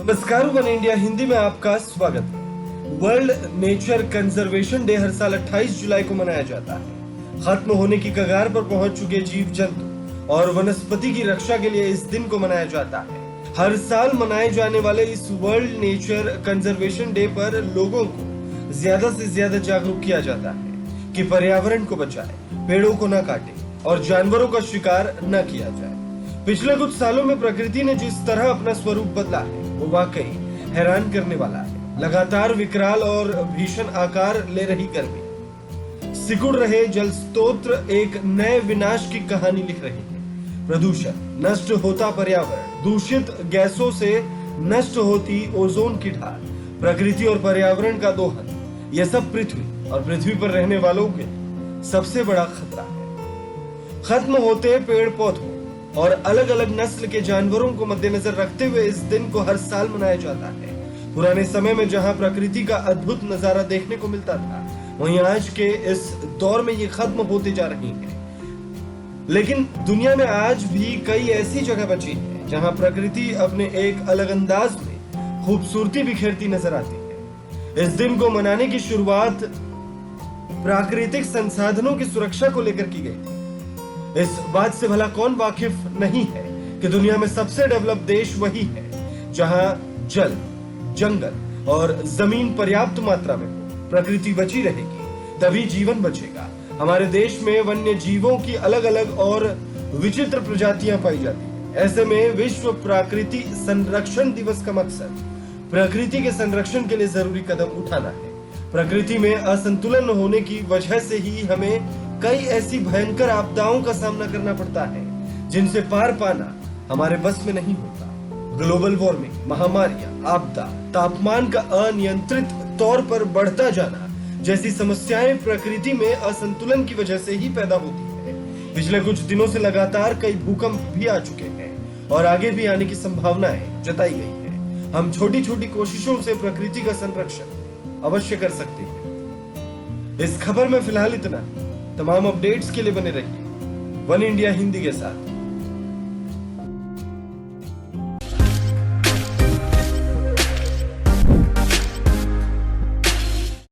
नमस्कार, one India Hindi में आपका स्वागत है। वर्ल्ड नेचर कंजर्वेशन डे हर साल 28 जुलाई को मनाया जाता है। खत्म होने की कगार पर पहुंच चुके जीव जंतु और वनस्पति की रक्षा के लिए इस दिन को मनाया जाता है। हर साल मनाए जाने वाले इस वर्ल्ड नेचर कंजर्वेशन डे पर लोगों को ज्यादा से ज्यादा जागरूक किया जाता है कि पर्यावरण को बचाए, पेड़ों को न काटे और जानवरों का शिकार न किया जाए। पिछले कुछ सालों में प्रकृति ने जिस तरह अपना स्वरूप बदला है वो वाकई हैरान करने वाला है। लगातार विकराल और भीषण आकार ले रही गर्मी, सिकुड़ रहे जल स्रोत एक नए विनाश की कहानी लिख रहे हैं। प्रदूषण, नष्ट होता पर्यावरण, दूषित गैसों से नष्ट होती ओजोन की ढाल, प्रकृति और पर्यावरण का दोहन, यह सब पृथ्वी और पृथ्वी पर रहने वालों के सबसे बड़ा खतरा है। खत्म होते पेड़ पौधों और अलग अलग नस्ल के जानवरों को मद्देनजर रखते हुए इस दिन को हर साल मनाया जाता है। पुराने समय में जहां प्रकृति का अद्भुत नजारा देखने को मिलता था, वहीं आज के इस दौर में ये खत्म होते जा रही है। लेकिन दुनिया में आज भी कई ऐसी जगह बची है जहां प्रकृति अपने एक अलग अंदाज में खूबसूरती बिखेरती नजर आती है। इस दिन को मनाने की शुरुआत प्राकृतिक संसाधनों की सुरक्षा को लेकर की गई थी। इस बात से भला कौन वाकिफ नहीं है कि दुनिया में सबसे डेवलप देश वही है जहां जल, जंगल और जमीन पर्याप्त मात्रा में हो। प्रकृति बची रहेगी तभी जीवन बचेगा। हमारे देश में वन्य जीवों की अलग अलग और विचित्र प्रजातियां पाई जाती हैं। ऐसे में विश्व प्रकृति संरक्षण दिवस का मकसद प्रकृति के संरक्षण के लिए जरूरी कदम उठाना है। प्रकृति में असंतुलन होने की वजह से ही हमें कई ऐसी भयंकर आपदाओं का सामना करना पड़ता है जिनसे पार पाना हमारे बस में नहीं होता। ग्लोबल वार्मिंग, महामारियां, आपदा, तापमान का अनियंत्रित तौर पर बढ़ता जाना जैसी समस्याएं प्रकृति में असंतुलन की वजह से ही पैदा होती है। पिछले कुछ दिनों से लगातार कई भूकंप भी आ चुके हैं और आगे भी आने की संभावनाएं जताई गई है। हम छोटी छोटी कोशिशों से प्रकृति का संरक्षण अवश्य कर सकते हैं। इस खबर में फिलहाल इतना। तमाम अपडेट्स के लिए बने रहिए वन इंडिया हिंदी के साथ।